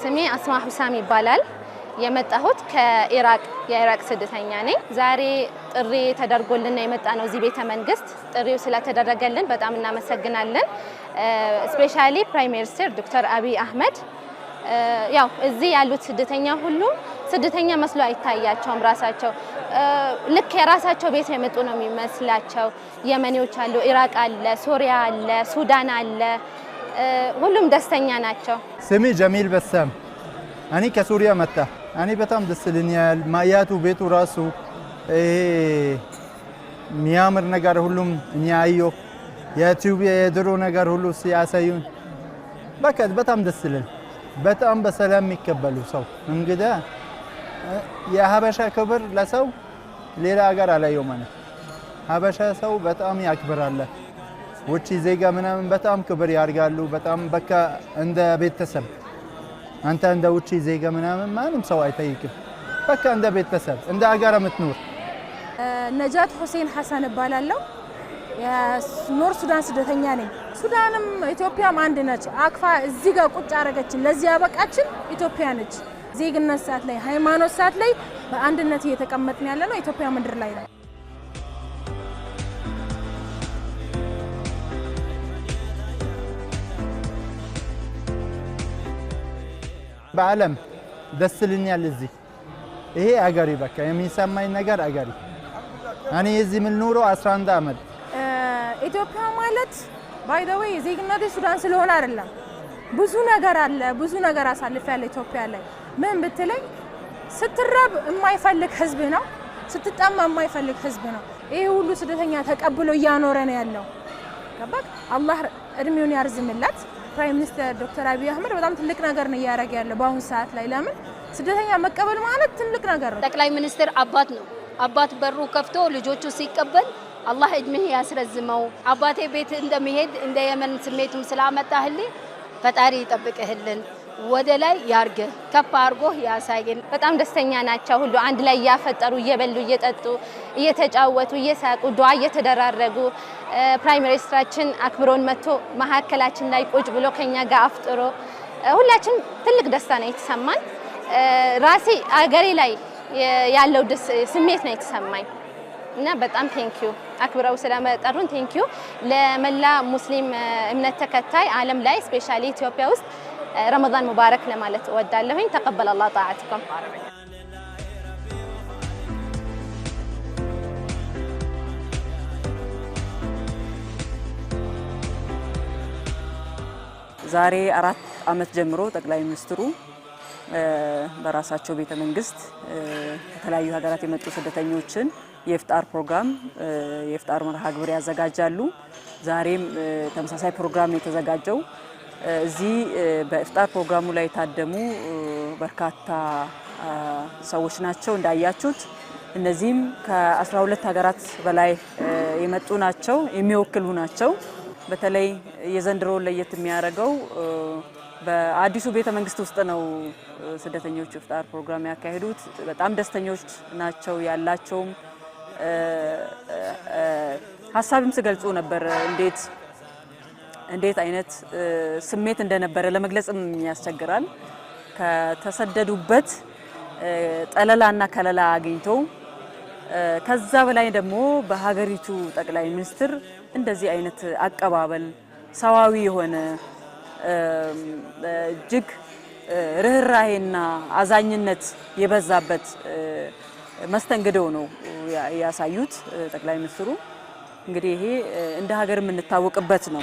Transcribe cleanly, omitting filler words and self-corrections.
ስሜ አስማ ሁሳም ይባላል። የመጣሁት ከኢራቅ የኢራቅ ስደተኛ ነኝ። ዛሬ ጥሪ ተደርጎልን የመጣ ነው እዚህ ቤተ መንግስት። ጥሪው ስለተደረገልን በጣም እናመሰግናለን። ስፔሻሊ ፕራይም ሚኒስተር ዶክተር አብይ አህመድ ያው እዚህ ያሉት ስደተኛ ሁሉ ስደተኛ መስሎ አይታያቸውም። ራሳቸው ልክ የራሳቸው ቤት የመጡ ነው የሚመስላቸው። የመኔዎች አሉ፣ ኢራቅ አለ፣ ሶሪያ አለ፣ ሱዳን አለ። ሁሉም ደስተኛ ናቸው። ስሜ ጀሚል በሰም እኔ ከሱሪያ መጣ። እኔ በጣም ደስ ይለኛል። ማያቱ ቤቱ ራሱ የሚያምር ነገር ሁሉም እኛ አየሁ። የኢትዮጵያ የድሮ ነገር ሁሉ ሲያሳዩን በቃ በጣም ደስ ይላል። በጣም በሰላም የሚቀበሉ ሰው እንግዳ የሀበሻ ክብር ለሰው ሌላ ሀገር አላየው ማለት ሀበሻ ሰው በጣም ያክብራል። ውጪ ዜጋ ምናምን በጣም ክብር ያርጋሉ። በጣም በቃ እንደ ቤተሰብ አንተ እንደ ውጪ ዜጋ ምናምን ማንም ሰው አይጠይቅም። በቃ እንደ ቤተሰብ እንደ ሀገር የምትኖር ነጃት ሁሴን ሐሰን እባላለሁ። የኖር ሱዳን ስደተኛ ነኝ። ሱዳንም ኢትዮጵያም አንድ ነች። አክፋ እዚህ ጋር ቁጭ አረገችን። ለዚህ ያበቃችን ኢትዮጵያ ነች። ዜግነት ሰዓት ላይ ሃይማኖት ሰዓት ላይ በአንድነት እየተቀመጥን ያለነው ኢትዮጵያ ምድር ላይ ነው። በዓለም ደስ ይለኛል። እዚህ ይሄ አገሪ በቃ የሚሰማኝ ነገር አገሪ እኔ እዚህ ምን ኖሮ 11 አመት ኢትዮጵያ ማለት ባይ ዘ ዌይ ዜግነቴ ሱዳን ስለሆነ አይደለም። ብዙ ነገር አለ፣ ብዙ ነገር አሳልፌያለሁ ኢትዮጵያ ላይ። ምን ብትለኝ ስትራብ የማይፈልግ ህዝብ ነው፣ ስትጠማ የማይፈልግ ህዝብ ነው። ይሄ ሁሉ ስደተኛ ተቀብሎ እያኖረ ነው ያለው። ገባክ? አላህ እድሜውን ያርዝምለት። ፕራይም ሚኒስተር ዶክተር አብይ አህመድ በጣም ትልቅ ነገር ነው ያደረገ ያለው በአሁን ሰዓት ላይ። ለምን ስደተኛ መቀበል ማለት ትልቅ ነገር ነው። ጠቅላይ ሚኒስትር አባት ነው። አባት በሩ ከፍቶ ልጆቹ ሲቀበል አላህ እድሜህ ያስረዝመው። አባቴ ቤት እንደሚሄድ እንደ የመን ስሜቱም ስላመጣህልኝ ፈጣሪ ይጠብቅህልን፣ ወደ ላይ ያርግህ፣ ከፍ አድርጎ ያሳየን። በጣም ደስተኛ ናቸው። ሁሉ አንድ ላይ እያፈጠሩ እየበሉ እየጠጡ እየተጫወቱ እየሳቁ ዱዓ እየተደራረጉ ፕራይም ሚኒስትራችን አክብሮን መጥቶ መሀከላችን ላይ ቁጭ ብሎ ከኛ ጋር አፍጥሮ ሁላችን ትልቅ ደስታ ነው የተሰማን። ራሴ አገሬ ላይ ያለው ስሜት ነው የተሰማኝ እና በጣም ቴንኪዩ አክብረው ስለመጠሩን ቴንኪዩ። ለመላ ሙስሊም እምነት ተከታይ ዓለም ላይ ስፔሻሊ ኢትዮጵያ ውስጥ ረመዳን ሙባረክ ለማለት እወዳለሁኝ። ተቀበለ አላህ ጣዓትኩም። ዛሬ 4 አመት ጀምሮ ጠቅላይ ሚኒስትሩ በራሳቸው ቤተ መንግስት ከተለያዩ ሀገራት የመጡ ስደተኞችን የኢፍጣር ፕሮግራም የኢፍጣር መርሃ ግብር ያዘጋጃሉ። ዛሬም ተመሳሳይ ፕሮግራም የተዘጋጀው እዚህ በኢፍጣር ፕሮግራሙ ላይ የታደሙ በርካታ ሰዎች ናቸው እንዳያችሁት። እነዚህም ከ12 ሀገራት በላይ የመጡ ናቸው፣ የሚወክሉ ናቸው። በተለይ የዘንድሮ ለየት የሚያደርገው በአዲሱ ቤተ መንግስት ውስጥ ነው ስደተኞች ኢፍጣር ፕሮግራም ያካሄዱት። በጣም ደስተኞች ናቸው። ያላቸውም ሀሳብም ሲገልጹ ነበር እንዴት አይነት ስሜት እንደነበረ ለመግለጽም ያስቸግራል። ከተሰደዱበት ጠለላና ከለላ አግኝተው ከዛ በላይ ደግሞ በሀገሪቱ ጠቅላይ ሚኒስትር እንደዚህ አይነት አቀባበል ሰዋዊ የሆነ እጅግ ርህራሄና አዛኝነት የበዛበት መስተንግዶ ነው ያሳዩት ጠቅላይ ሚኒስትሩ። እንግዲህ ይሄ እንደ ሀገር የምንታወቅበት ነው።